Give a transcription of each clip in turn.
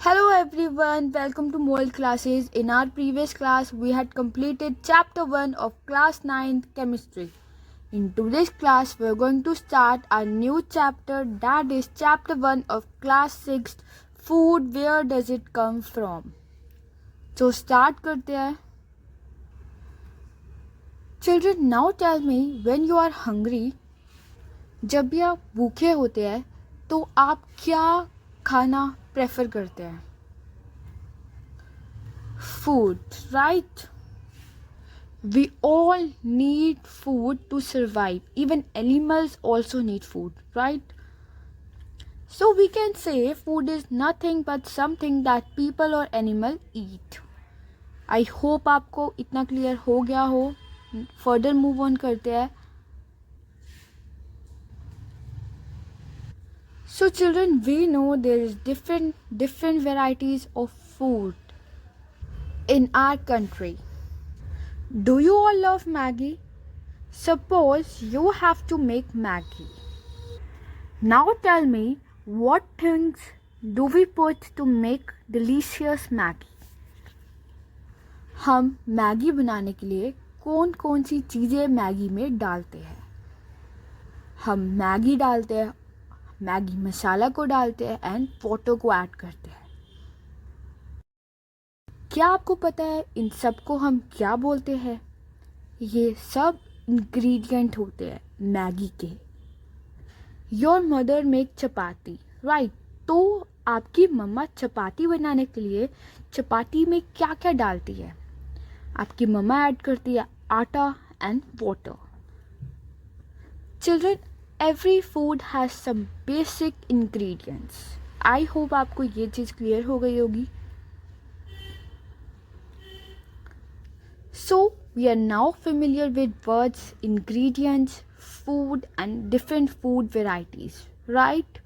Hello everyone, welcome to Mold Classes. In our previous class, we had completed chapter 1 of class 9 chemistry. In today's class, we are going to start our new chapter, that is chapter 1 of class 6 food. Where does it come from? So start करते हैं. Children, now tell me when you are hungry, जब भी आप भूखे होते हैं तो आप क्या खाना प्रेफर करते हैं? Food, right? We all need food to survive. Even animals also need food, right? So we can say food is nothing but something that people or animal eat. I hope आपको इतना clear हो गया हो. Further move on करते हैं. So children, we know there is different varieties of food in our country. Do you all love Maggie? Suppose you have to make Maggie. Now tell me, what things do we put to make delicious Maggie? हम Maggi बनाने के लिए कौन कौन सी चीज़ें Maggi में डालते हैं? हम मैगी डालते हैं, मैगी मसाला को डालते हैं एंड वाटर को ऐड करते हैं. क्या आपको पता है इन सब को हम क्या बोलते हैं? ये सब इंग्रेडिएंट होते हैं मैगी के. Your mother make chapati, right? तो आपकी मम्मा चपाती बनाने के लिए चपाती में क्या क्या डालती है? आपकी मम्मा ऐड करती है आटा and water. Children, every food has some basic ingredients. I hope आपको ये चीज़ क्लियर हो गई होगी. So we are now familiar with words, ingredients, food and different food varieties, right?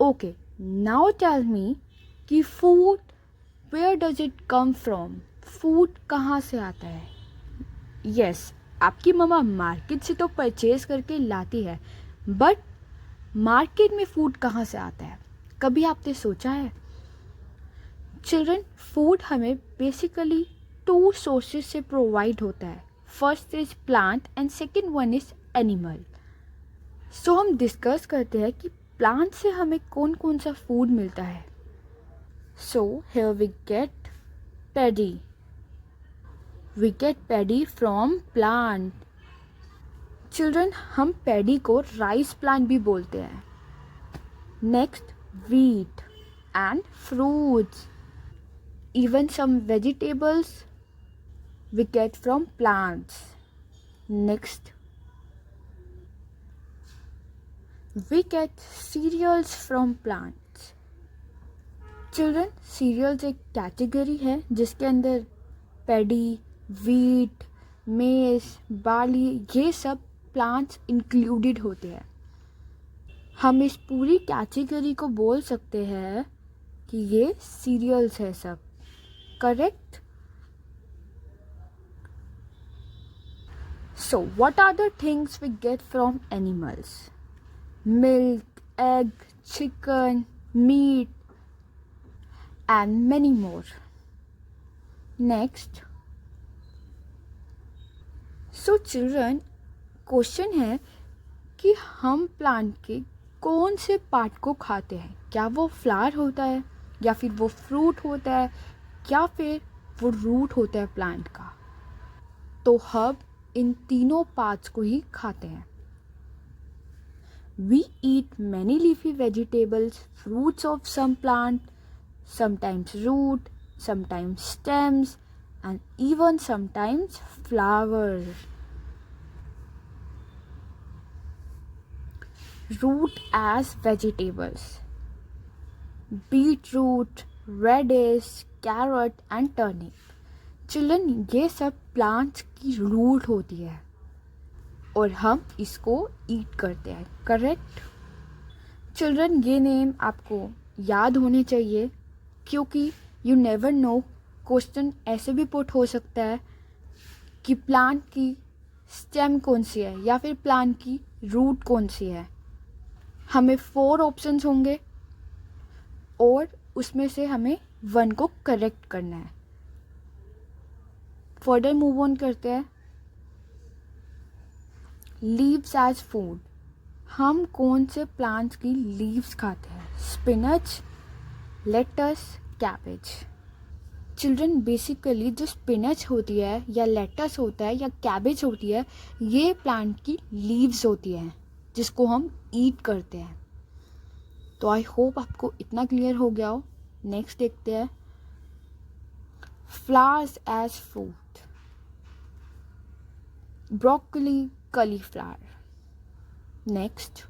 Okay, now tell me कि food, where does it come from? Food कहाँ से आता है? Yes, आपकी मम्मा मार्केट से तो परचेज करके लाती है, बट मार्केट में फूड कहाँ से आता है? कभी आपने सोचा है? चिल्ड्रन, फूड हमें बेसिकली 2 सोर्सेज से प्रोवाइड होता है. First is plant and second one is animal. So हम डिस्कस करते हैं कि प्लांट से हमें कौन कौन सा फूड मिलता है. So here we get paddy. We get paddy from plant. Children, हम पैडी को राइस प्लांट भी बोलते हैं. Next, wheat and fruits, even some vegetables we get from plants. Next, we get cereals from plants. Children, cereals एक category है जिसके अंदर paddy, wheat, मेज, बार्ली, ये सब प्लांट्स इंक्लूडेड होते हैं. हम इस पूरी कैटेगरी को बोल सकते हैं कि ये सीरियल्स है सब. Correct? So what are the things we get from animals? Milk, egg, chicken, meat and many more. Next, so children, question है कि हम प्लांट के कौन से पार्ट को खाते हैं? क्या वो फ्लावर होता है, या फिर वो फ्रूट होता है, या फिर वो रूट होता है प्लांट का? तो हम इन तीनों पार्ट्स को ही खाते हैं. We eat many leafy vegetables, fruits of some plant, sometimes root, sometimes stems and even sometimes flower. Root as vegetables: beetroot, radish, carrot and turnip. Children, ये सब प्लांट्स की रूट होती है और हम इसको ईट करते हैं. करेक्ट? चिल्ड्रन, ये नेम आपको याद होने चाहिए क्योंकि यू नेवर नो, क्वेश्चन ऐसे भी पुट हो सकता है कि प्लांट की स्टेम कौन सी है या फिर प्लांट की रूट कौन सी है. हमें 4 ऑप्शंस होंगे. और उसमें से हमें 1 को करेक्ट करना है। फर्दर मूव ऑन करते हैं। लीव्स एज फूड, हम कौन से प्लांट्स की लीव्स खाते हैं? Spinach, lettuce, cabbage. Children basically जो स्पिनच होती है या लेटस होता है या कैबेज होती है, ये प्लांट की लीव्स होती हैं जिसको हम ईट करते हैं। तो आई होप आपको इतना क्लियर हो गया हो। नेक्स्ट देखते हैं, flowers as fruit, broccoli, cauliflower. Next,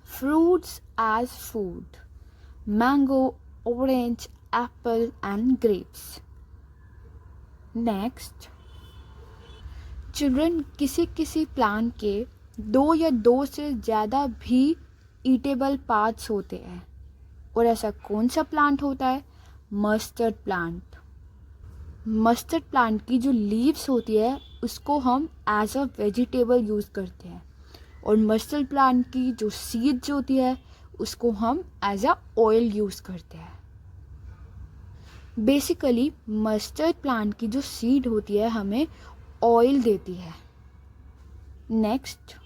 fruits as food, mango, orange, apple and grapes. Next, children, किसी किसी प्लांट के 2 या 2 से ज़्यादा भी ईटेबल पार्ट्स होते हैं। और ऐसा कौन सा प्लांट होता है? Mustard plant. मस्टर्ड प्लांट की जो लीव्स होती है उसको हम एज अ वेजिटेबल यूज़ करते हैं, और मस्टर्ड प्लांट की जो सीड्स होती है उसको हम एज अ ऑयल यूज़ करते हैं। बेसिकली मस्टर्ड प्लांट की जो सीड होती है हमें ऑयल देती है। Next,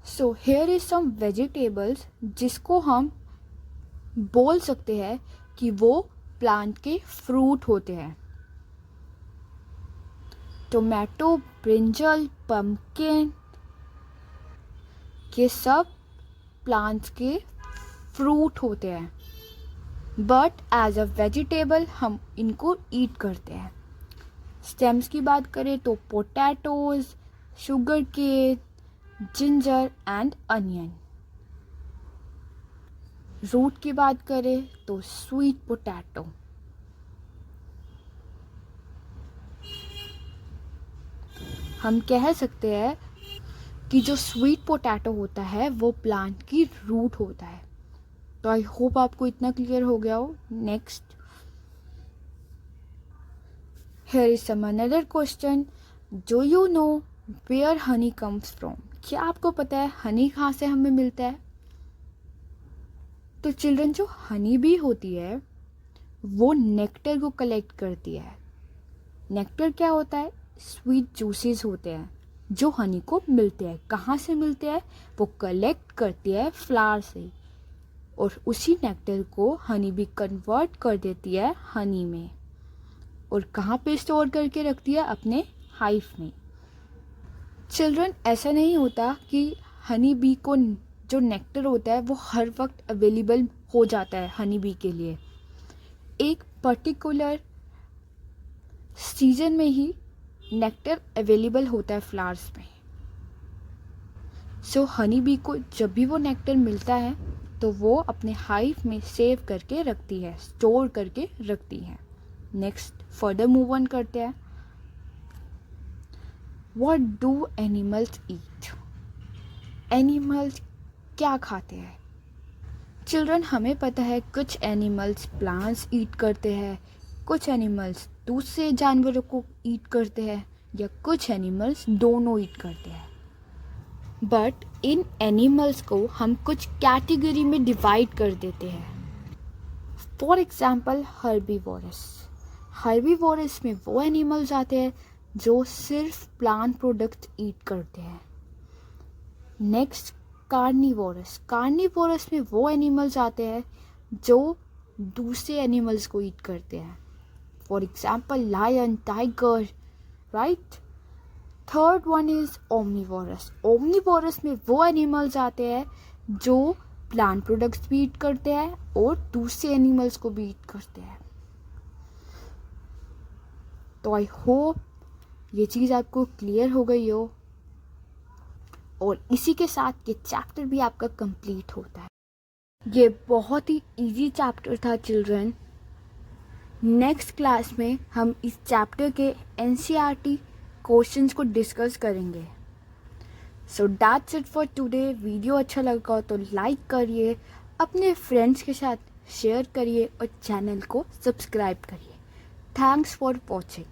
so here is some vegetables जिसको हम बोल सकते हैं कि वो प्लांट के फ्रूट होते हैं। टोमेटो, ब्रिंजल, पम्पकिन, ये सब प्लांट्स के फ्रूट होते हैं, बट एज अ वेजिटेबल हम इनको ईट करते हैं। स्टेम्स की बात करें तो potatoes, sugarcane, ginger and onion. Root की बात करें तो स्वीट पोटैटो। हम कह सकते हैं कि जो स्वीट पोटैटो होता है वो प्लांट की रूट होता है। तो आई होप आपको इतना क्लियर हो गया हो। Next, here is some another question, do you know where honey comes from? क्या आपको पता है हनी कहाँ से हमें मिलता है? तो चिल्ड्रन, जो हनी बी होती है वो नेक्टर को कलेक्ट करती है। नेक्टर क्या होता है? स्वीट जूसेस होते हैं जो हनी को मिलते हैं। कहाँ से मिलते हैं? वो कलेक्ट करती है फ्लावर से, और उसी नेक्टर को हनी बी कन्वर्ट कर देती है हनी में, और कहाँ पे स्टोर करके रखती है? अपने हाइव में। चिल्ड्रन, ऐसा नहीं होता कि हनी बी को जो नेक्टर होता है वो हर वक्त अवेलेबल हो जाता है हनी बी के लिए। एक पर्टिकुलर सीजन में ही नेक्टर अवेलेबल होता है फ्लावर्स में। सो हनी बी को जब भी वो नेक्टर मिलता है तो वो अपने हाइव में सेव करके रखती है, स्टोर करके रखती है। नेक्स्ट, फर्दर मूव ऑन करते हैं। What do animals eat? Animals क्या खाते हैं? चिल्ड्रन, हमें पता है कुछ एनिमल्स प्लांट्स ईट करते हैं, कुछ एनिमल्स दूसरे जानवरों को ईट करते हैं, या कुछ एनिमल्स दोनों ईट करते हैं। बट इन एनिमल्स को हम कुछ कैटेगरी में डिवाइड कर देते हैं। For example, herbivorous. हर्बीवोरस में वो एनिमल्स आते हैं जो सिर्फ प्लांट प्रोडक्ट ईट करते हैं। Next, carnivorous. कार्निवोरस में वो एनिमल्स आते हैं जो दूसरे एनिमल्स को ईट करते हैं। For example, lion, tiger, right. Third one is omnivorous. Omnivorous में वो एनिमल्स आते हैं जो प्लांट प्रोडक्ट्स भी ईट करते हैं और दूसरे एनिमल्स को भी ईट करते हैं। तो आई होप ये चीज़ आपको क्लियर हो गई हो, और इसी के साथ ये चैप्टर भी आपका कंप्लीट होता है। ये बहुत ही इजी चैप्टर था चिल्ड्रन। नेक्स्ट क्लास में हम इस चैप्टर के एनसीईआरटी क्वेश्चंस को डिस्कस करेंगे। So that's it for today. Video अच्छा लगा तो लाइक करिए, अपने फ्रेंड्स के साथ शेयर करिए और चैनल को सब्सक्राइब करिए। Thanks for watching.